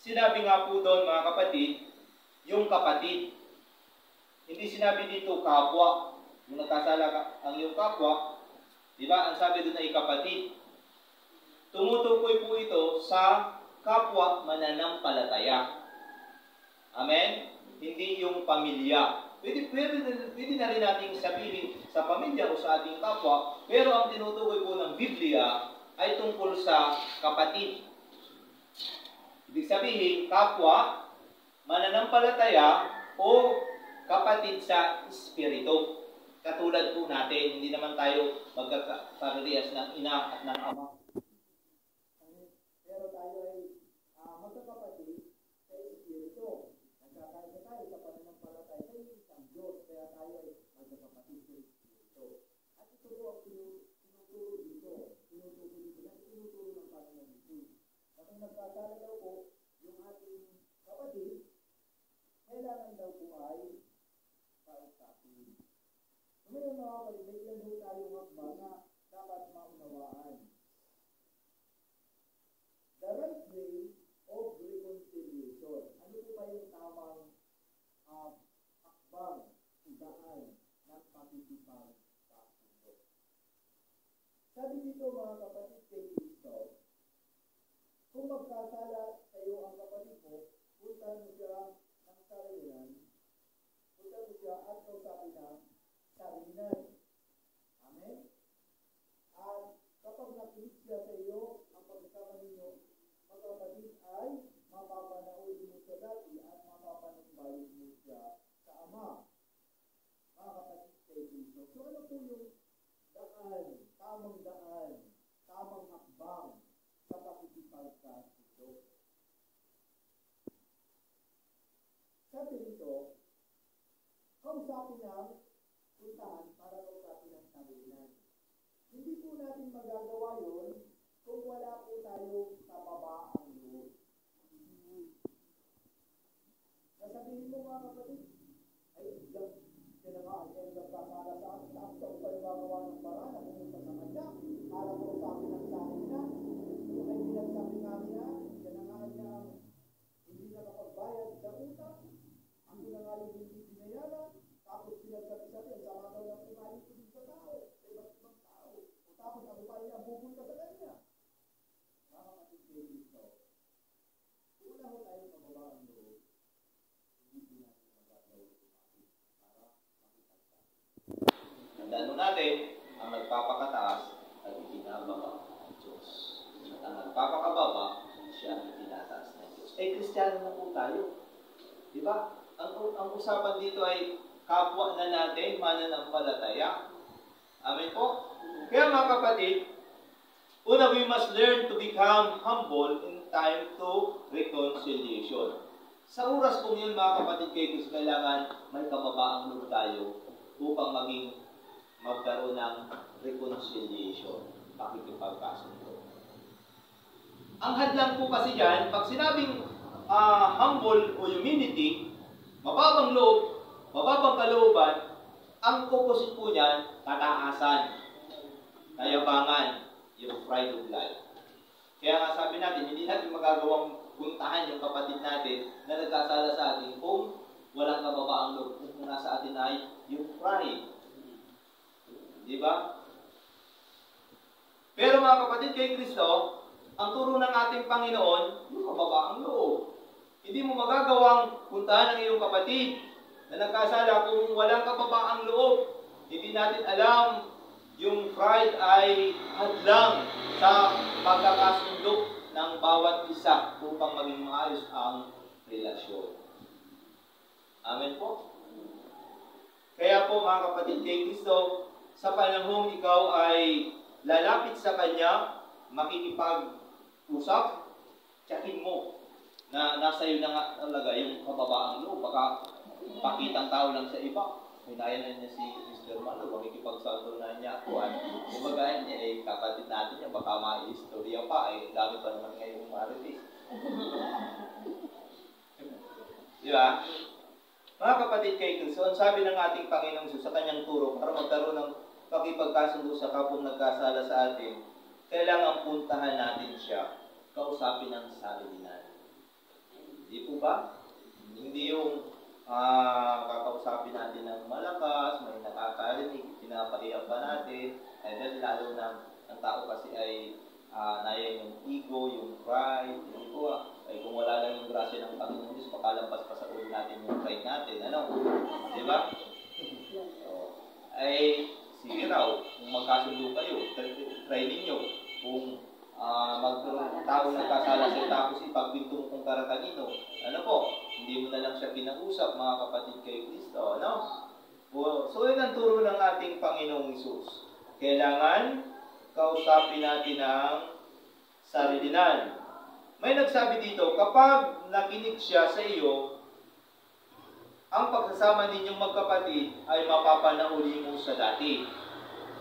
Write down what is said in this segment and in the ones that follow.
sinabi nga po doon mga kapatid, yung kapatid. Hindi sinabi dito kapwa. Yung nagkasala ang iyong kapwa, di ba? Ang sabi doon ay kapatid. Tumutukoy po ito sa kapwa mananampalataya. Amen? Hindi yung pamilya. Pwede na rin nating sabihin sa pamilya o sa ating kapwa, pero ang tinutukoy po ng Biblia ay tungkol sa kapatid. Ibig sabihin, kapwa, mananampalataya, o kapatid sa espiritu. Katulad po natin, hindi naman tayo magkakarehas ng ina at ng ama. Pero tayo ay magkakapatid sa espiritu. Nagkakaisa tayo sa pananampalataya sa isang Diyos, kaya tayo ay magkakapatid sa espiritu. At ito po ang tinuturo dito ng Panginoon Jesus. At kung nagkasala daw po yung ating kapatid, kailangan daw po ay kausapin. Ngayon mga kapatid, may ilan po tayong hakba na dapat maunawaan. The right way of reconciliation. Ano po ba yung tamang hakbang, daan ng pakikipagkasundo? Sabi dito mga kapatid kay Kristo, kung magkasala sa iyo ang kapatid mo, puntahan mo siya ng sarilan, puntahan mo siya at kausapin ng sarilan. Amen? At kapag nakinig siya sa iyo, ang pagkasama ninyo, magkapatid ay mapapanaoy mo sa dati at mapapanumbalik mo siya sa Ama. Mga kapatid kay Kristo. So ano po yung daan, tamang hakbang sa pakikipagkasundo? Sabi nito, kausapin ng puntahan para kausapin ng sarilan. Hindi po natin magagawa yun kung wala po tayo kababaang loob. Nasabihin mo mga kapatid, ay, sila nga, ay nagkakala sa akin, tapos ako pa yung gagawa ng paraan na pumunta sa kanya, para kausapin ng sarilan. Kung ay pinagsabi nga niya, yan nga niya, hindi nakapagbayad sa utang, ang pinangaling hindi binayaran, tapos pinagsabi-sabi, ang sama daw ng ugali ko din sa tao, sa iba't ibang tao. O tapos ako pa rin ang pupunta sa kanya. Mga kapatid kay Kristo, kung wala ko tayo kababaang loob, hindi po natin magagawa kumapit para makipagsabi. Tandaan mo natin, ang nagpapakataas ay itinababa ng Diyos. At ang nagpapakababa, siya ang itinataas ng Diyos. Kristiyano na po tayo. Diba? Ang usapan dito ay kapwa na natin, mananampalataya. Amen po? Kaya mga kapatid, una, we must learn to become humble in time to reconciliation. Sa oras kong yun mga kapatid kay Kristo, kailangan may kababaang loob tayo upang magkaroon ng reconciliation, pakikipagkasundo. Ang hadlang po kasi dyan, pag sinabing humble o humility, mababang loob, mababang kalooban, ang opposite po niyan, kataasan, kayabangan, yung pride of life. Kaya nga sabi natin, hindi natin magagawang puntahan yung kapatid natin na nagkasala sa atin kung walang kababaang loob. Kung nasa atin ay yung pride. Di ba? Pero mga kapatid kay Kristo, ang turo ng ating Panginoon, yung kababaang loob. Hindi mo magagawang puntahan ang iyong kapatid na nagkasala kung walang kababaang loob. Hindi natin alam yung pride ay hadlang sa pagkakasundo ng bawat isa upang maging maayos ang relasyon. Amen po? Kaya po mga kapatid kay Kristo, sa panahong ikaw ay lalapit sa Kanya, makikipag-usap, tsakin mo na nasa iyo na nga talaga yung kababaang loob. Baka pakitang tao lang sa iba. Hinaya na niya si Mr. Malo, makikipagsato na niya ako. Kumagain niya, kapatid natin niya, baka ma-istorya pa, dami pa naman ngayong marites. Di ba? Mga kapatid kay Kristo, ang sabi ng ating Panginoong Jesus sa kanyang turo para magkaroon ng pakipagkasundo sa kapong nagkasala sa atin, kailangan puntahan natin siya, kausapin ng sarilan. ba? Hindi yung kakausapin natin ng malakas, may nakakarinig, pinapahiya pa natin, and then lalo na ang tao kasi ay naya yung ego, yung pride, hindi po ay kung wala lang yung grasya ng Panginoon Diyos, pakalampas pa sa ulo natin yung pride natin, ano? Di ba? Ay, sige raw, kung magkasundo kayo, try ninyo. Kung magkaroon tao nagkasala sa'yo tapos ipagpinto mo kung karakanino, ano po, hindi mo na lang siya pinausap, mga kapatid kay Kristo, ano? So, yun ang turo ng ating Panginoong Hesus. Kailangan kausapin natin ang sarilinan. May nagsabi dito, kapag nakinig siya sa iyo, ang pagsasama ninyong magkapatid ay mapapanahuli mo sa dati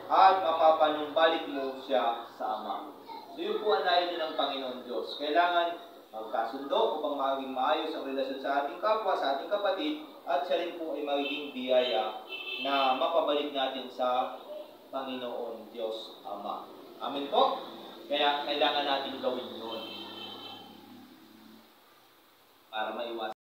at mapapanumbalik mo siya sa Ama. So yun po ang nais ng Panginoon Diyos. Kailangan magkasundo upang maging maayos ang relasyon sa ating kapwa, sa ating kapatid, at siya rin po ay magiging biyaya na mapabalik natin sa Panginoon Diyos Ama. Amen po? Kaya kailangan natin gawin yun para maiwasan